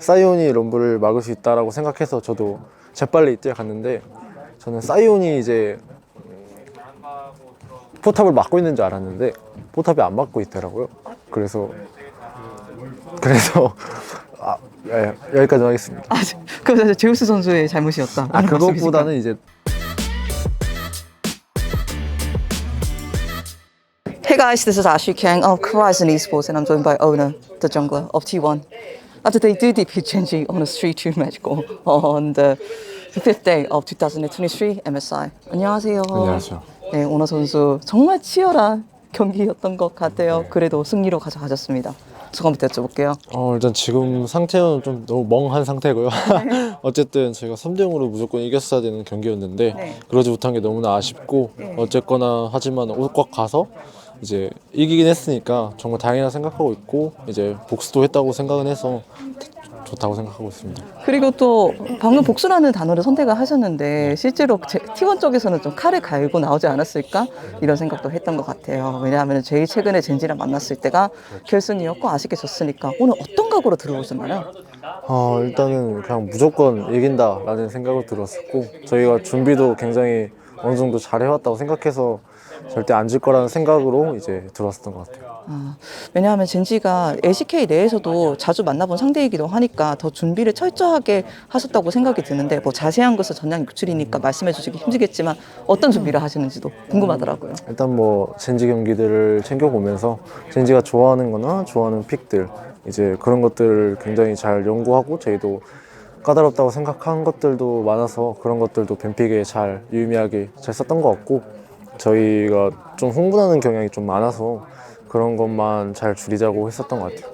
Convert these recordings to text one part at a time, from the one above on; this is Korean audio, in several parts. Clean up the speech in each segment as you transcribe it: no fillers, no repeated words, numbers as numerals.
사이온이 럼블을 막을 수 있다라고 생각해서 저도 재빨리 뛰어갔는데, 저는 사이온이 이제 포탑을 막고 있는 줄 알았는데 포탑이 안 막고 있더라고요. 그래서 여기까지 하겠습니다. 그래서 제우스 선수의 잘못이었다. 그것보다는 이제 Hey guys, this is Ashley Kang of Horizon Esports and I'm joined by Owner, the jungler of T1. After they do defeat Genji on a 3-2 match goal on the 5th day of 2023 MSI. 안녕하세요. 안녕하세요. 네, 오너 선수 정말 치열한 경기였던 것 같아요. 그래도 승리로 가져가셨습니다. 소감부터 여쭤볼게요. 일단 지금 상태는 좀 너무 멍한 상태고요. 어쨌든 저희가 3대0으로 무조건 이겼어야 되는 경기였는데 네. 그러지 못한 게 너무나 아쉽고, 어쨌거나 하지만 올것 가서 이제 이기긴 했으니까 정말 다행이라 생각하고 있고, 이제 복수도 했다고 생각은 해서 좋다고 생각하고 있습니다. 그리고 또 방금 복수라는 단어를 선택을 하셨는데 실제로 T1 쪽에서는 좀 칼을 갈고 나오지 않았을까 이런 생각도 했던 것 같아요. 왜냐하면 제일 최근에 젠지랑 만났을 때가 결승이었고 아쉽게 졌으니까 오늘 어떤 각오로 들어오셨나요? 일단은 그냥 무조건 이긴다라는 생각을 들었었고, 저희가 준비도 굉장히 어느 정도 잘 해왔다고 생각해서 절대 안 질 거라는 생각으로 이제 들어왔었던 것 같아요. 왜냐하면 젠지가 LCK 내에서도 자주 만나본 상대이기도 하니까 더 준비를 철저하게 하셨다고 생각이 드는데, 뭐 자세한 것은 전량 유출이니까 말씀해 주시기 힘들겠지만 어떤 준비를 하시는지도 궁금하더라고요. 일단 뭐 젠지 경기들을 챙겨보면서 젠지가 좋아하는 거나 좋아하는 픽들, 이제 그런 것들을 굉장히 잘 연구하고, 저희도 까다롭다고 생각한 것들도 많아서 그런 것들도 뱀픽에 잘 유의미하게 잘 썼던 것 같고, 저희가 좀 흥분하는 경향이 좀 많아서 그런 것만 잘 줄이자고 했었던 것 같아요.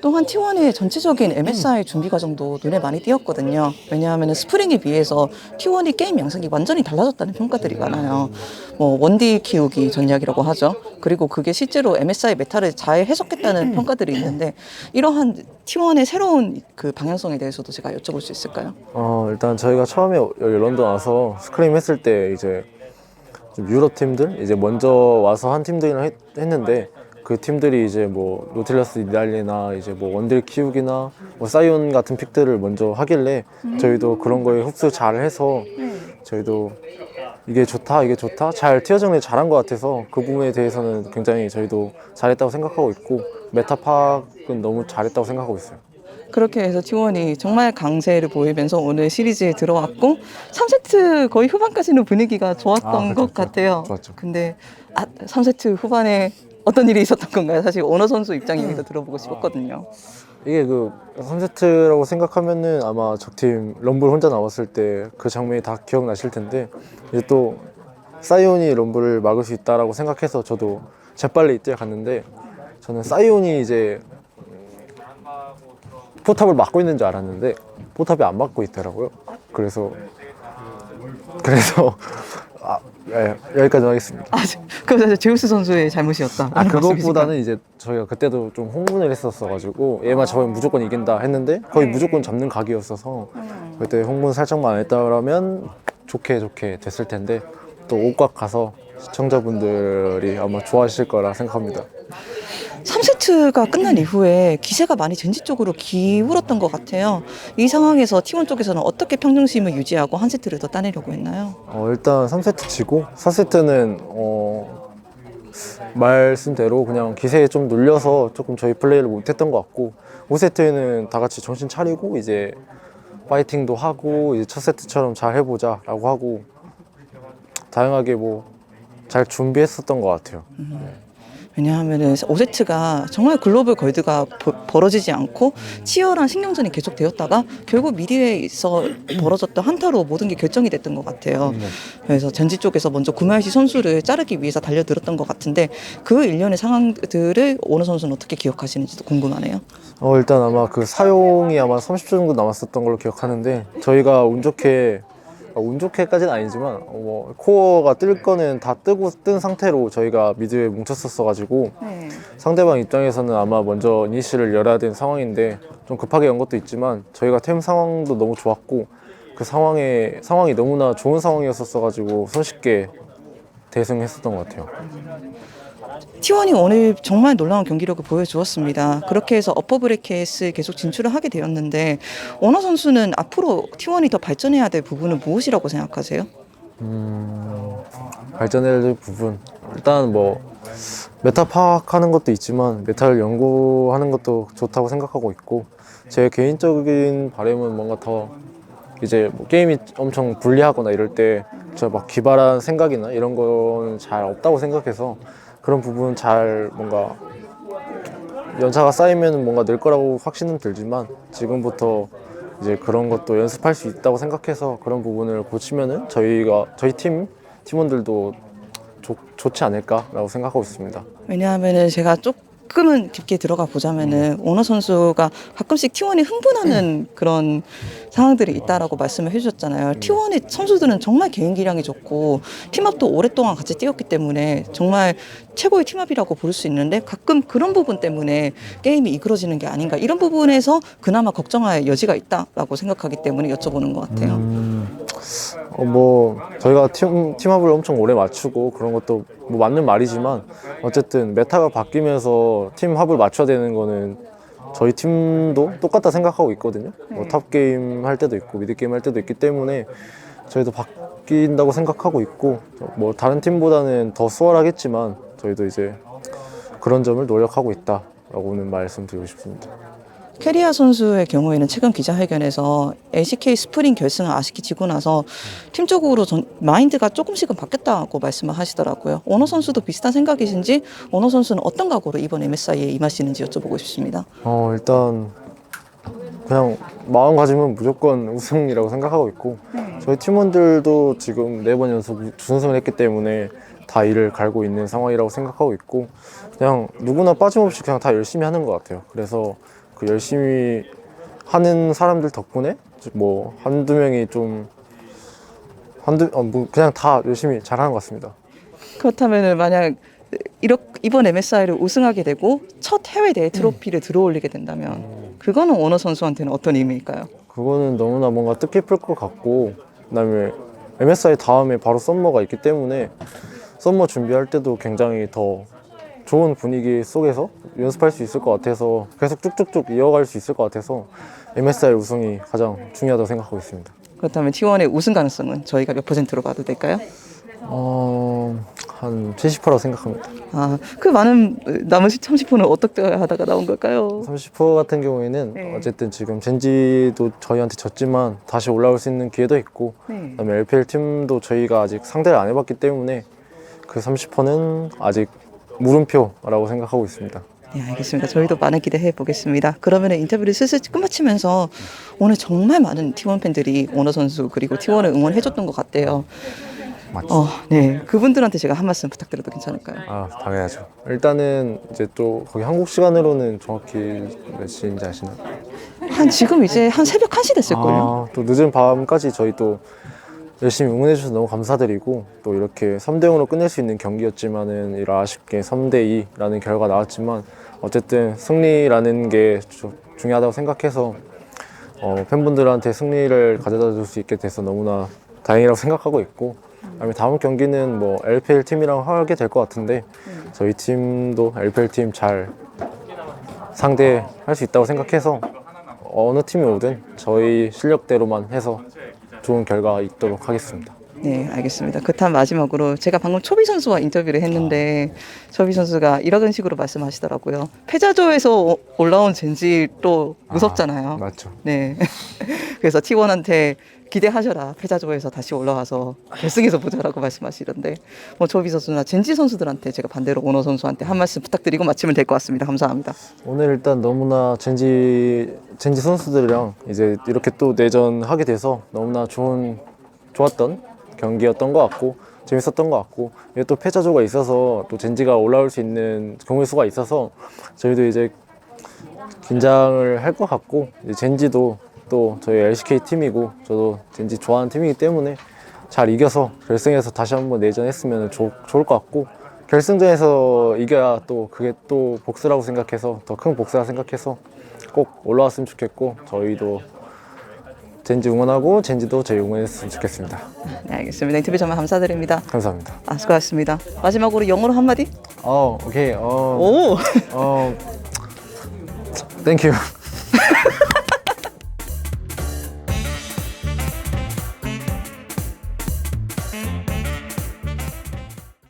또한 T1의 전체적인 MSI 준비 과정도 눈에 많이 띄었거든요. 왜냐하면 스프링에 비해서 T1이 게임 양상이 완전히 달라졌다는 평가들이 많아요. 뭐 원딜 키우기 전략이라고 하죠. 그리고 그게 실제로 MSI 메타를 잘 해석했다는 평가들이 있는데, 이러한 T1의 새로운 그 방향성에 대해서도 제가 여쭤볼 수 있을까요? 일단 저희가 처음에 여기 런던 와서 스크림 했을 때 이제 좀 유럽 팀들 이제 먼저 와서 한 팀들이랑 했는데, 그 팀들이 이제 뭐 노틸러스 니달리나 이제 뭐 원딜 키우기나 뭐 사이온 같은 픽들을 먼저 하길래 저희도 그런 거에 흡수 잘 해서 저희도 이게 좋다 잘 티어 정리 잘한 것 같아서 그 부분에 대해서는 굉장히 저희도 잘했다고 생각하고 있고, 메타 파악은 너무 잘했다고 생각하고 있어요. 그렇게 해서 T1이 정말 강세를 보이면서 오늘 시리즈에 들어왔고 3세트 거의 후반까지는 분위기가 좋았던 것 같아요. 좋았죠. 근데 3세트 후반에 어떤 일이 있었던 건가요? 사실 오너 선수 입장에서 들어보고 싶었거든요. 이게 그 3세트라고 생각하면은 아마 적팀 럼블 혼자 나왔을 때 그 장면이 다 기억나실 텐데, 이제 또 사이온이 럼블을 막을 수 있다라고 생각해서 저도 재빨리 뛰어갔는데, 저는 사이온이 이제 포탑을 막고 있는 줄 알았는데 포탑이 안 막고 있더라고요. 그래서 여기까지 하겠습니다. 그래서 제우스 선수의 잘못이었다. 그것보다는 이제 저희가 그때도 좀 흥분을 했었어가지고 얘만 잡으면 무조건 이긴다 했는데 거의 무조건 잡는 각이었어서 그때 흥분 살짝만 안 했다면 좋게 됐을 텐데, 또 옷각 가서 시청자분들이 아마 좋아하실 거라 생각합니다. 3세트가 끝난 이후에 기세가 많이 젠지 쪽으로 기울었던 것 같아요. 이 상황에서 T1 쪽에서는 어떻게 평정심을 유지하고 한 세트를 더 따내려고 했나요? 일단 3세트 지고 4세트는 말씀대로 그냥 기세에 좀 눌려서 조금 저희 플레이를 못했던 것 같고, 5세트에는 다 같이 정신 차리고 이제 파이팅도 하고 이제 첫 세트처럼 잘 해보자 라고 하고 다양하게 뭐 잘 준비했었던 것 같아요. 왜냐하면 5세트가 정말 글로벌 걸드가 벌어지지 않고 치열한 신경전이 계속되었다가 결국 미디어에서 벌어졌던 한타로 모든 게 결정이 됐던 것 같아요. 그래서 젠지 쪽에서 먼저 구마유시 선수를 자르기 위해서 달려들었던 것 같은데, 그 일련의 상황들을 오너 선수는 어떻게 기억하시는지도 궁금하네요. 일단 아마 그 사용이 아마 30초 정도 남았었던 걸로 기억하는데, 저희가 운 좋게까지는 아니지만 뭐 코어가 뜰 거는 다 뜬 상태로 저희가 미드에 뭉쳤었어 가지고 상대방 입장에서는 아마 먼저 이니시를 열어야 되는 상황인데 좀 급하게 연 것도 있지만 저희가 템 상황도 너무 좋았고 그 상황이 너무나 좋은 상황이었었어 가지고 손쉽게 대승했었던 것 같아요. T1이 오늘 정말 놀라운 경기력을 보여주었습니다. 그렇게 해서 어퍼 브래켓을 계속 진출을 하게 되었는데 원호 선수는 앞으로 T1이 더 발전해야 될 부분은 무엇이라고 생각하세요? 발전해야 될 부분 일단 뭐 메타 파악하는 것도 있지만 메타를 연구하는 것도 좋다고 생각하고 있고 제 개인적인 바람은 뭔가 더 이제 뭐 게임이 엄청 불리하거나 이럴 때 저 막 기발한 생각이나 이런 건 잘 없다고 생각해서 그런 부분 잘 뭔가 연차가 쌓이면 뭔가 늘 거라고 확신은 들지만 지금부터 이제 그런 것도 연습할 수 있다고 생각해서 그런 부분을 고치면은 저희 팀원들도 좋지 않을까라고 생각하고 있습니다. 왜냐하면은 제가 조금은 깊게 들어가 보자면은 원호 선수가 가끔씩 T1이 흥분하는 그런 상황들이 있다라고 말씀을 해주셨잖아요. T1의 선수들은 정말 개인 기량이 좋고 팀업도 오랫동안 같이 뛰었기 때문에 정말 최고의 팀업이라고 볼 수 있는데 가끔 그런 부분 때문에 게임이 이그러지는 게 아닌가 이런 부분에서 그나마 걱정할 여지가 있다라고 생각하기 때문에 여쭤보는 것 같아요. 뭐 저희가 팀업을 엄청 오래 맞추고 그런 것도 뭐 맞는 말이지만 어쨌든 메타가 바뀌면서 팀합을 맞춰야 되는 거는 저희 팀도 똑같다 생각하고 있거든요. 뭐 탑 게임 할 때도 있고 미드 게임 할 때도 있기 때문에 저희도 바뀐다고 생각하고 있고 뭐 다른 팀보다는 더 수월하겠지만 저희도 이제 그런 점을 노력하고 있다라고는 말씀드리고 싶습니다. 캐리아 선수의 경우에는 최근 기자회견에서 LCK 스프링 결승을 아쉽게 지고 나서 팀적으로 마인드가 조금씩은 바뀌었다고 말씀을 하시더라고요. 원호 선수도 비슷한 생각이신지 원호 선수는 어떤 각오로 이번 MSI에 임하시는지 여쭤보고 싶습니다. 일단 그냥 마음가짐은 무조건 우승이라고 생각하고 있고 저희 팀원들도 지금 4번 연속 준우승을 했기 때문에 다 이를 갈고 있는 상황이라고 생각하고 있고 그냥 누구나 빠짐없이 그냥 다 열심히 하는 것 같아요. 그래서 그 열심히 하는 사람들 덕분에 뭐 한두 명이 좀 뭐 그냥 다 열심히 잘하는 것 같습니다. 그렇다면 만약 이번 MSI를 우승하게 되고 첫 해외 대회 트로피를 들어올리게 된다면 그거는 원호 선수한테는 어떤 의미일까요? 그거는 너무나 뭔가 뜻깊을 것 같고 그다음에 MSI 다음에 바로 썸머가 있기 때문에 썸머 준비할 때도 굉장히 더 좋은 분위기 속에서 연습할 수 있을 것 같아서 계속 쭉쭉쭉 이어갈 수 있을 것 같아서 MSI 우승이 가장 중요하다고 생각하고 있습니다. 그렇다면 T1의 우승 가능성은 저희가 몇 %로 봐도 될까요? 한 70%라고 생각합니다. 그 많은 나머지 30%는 어떻게 하다가 나온 걸까요? 30% 같은 경우에는 네. 어쨌든 지금 젠지도 저희한테 졌지만 다시 올라올 수 있는 기회도 있고 네. 그다음에 LPL 팀도 저희가 아직 상대를 안 해봤기 때문에 그 30%는 아직 물음표라고 생각하고 있습니다. 네, 알겠습니다. 저희도 많은 기대해 보겠습니다. 그러면 인터뷰를 슬슬 끝마치면서 오늘 정말 많은 T1 팬들이 원호 선수 그리고 T1을 응원해줬던 것 같아요. 맞죠? 네, 그분들한테 제가 한 말씀 부탁드려도 괜찮을까요? 당연하죠. 일단은 이제 또 거기 한국 시간으로는 정확히 몇 시인지 아시나요? 지금 이제 한 새벽 1시 됐을걸요? 또 늦은 밤까지 저희 또 열심히 응원해 주셔서 너무 감사드리고 또 이렇게 3대 0으로 끝낼 수 있는 경기였지만은 이런 아쉽게 3대 2라는 결과가 나왔지만 어쨌든 승리라는 게 중요하다고 생각해서 팬분들한테 승리를 가져다 줄 수 있게 돼서 너무나 다행이라고 생각하고 있고 그다음에 다음 경기는 뭐 LPL 팀이랑 하게 될 것 같은데 저희 팀도 LPL 팀 잘 상대할 수 있다고 생각해서 어느 팀이 오든 저희 실력대로만 해서 좋은 결과가 있도록 하겠습니다. 네, 알겠습니다. 그렇다면 마지막으로 제가 방금 초비 선수와 인터뷰를 했는데 초비 선수가 이런 식으로 말씀하시더라고요. 패자조에서 올라온 젠지 또 무섭잖아요. 맞죠. 네. 그래서 T1한테 기대하셔라. 패자조에서 다시 올라와서 결승에서 보자라고 말씀하시던데 뭐 초비 선수나 젠지 선수들한테 제가 반대로 원호 선수한테 한 말씀 부탁드리고 마치면 될 것 같습니다. 감사합니다. 오늘 일단 너무나 젠지 선수들이랑 이제 이렇게 또 내전하게 돼서 너무나 좋았던 경기였던 것 같고 재밌었던 것 같고 이게 또 패자조가 있어서 또 젠지가 올라올 수 있는 경우의 수가 있어서 저희도 이제 긴장을 할 것 같고 이제 젠지도 또 저희 LCK 팀이고 저도 젠지 좋아하는 팀이기 때문에 잘 이겨서 결승에서 다시 한번 내전했으면 좋을 것 같고 결승전에서 이겨야 또 그게 또 복수라고 생각해서 더 큰 복수라 생각해서 꼭 올라왔으면 좋겠고 저희도 젠지 응원하고 젠지도 저희 응원했으면 좋겠습니다. 네, 알겠습니다. 인터뷰 정말 감사드립니다. 감사합니다. 수고하셨습니다. 마지막으로 영어로 한마디? 오케이. 오! 땡큐.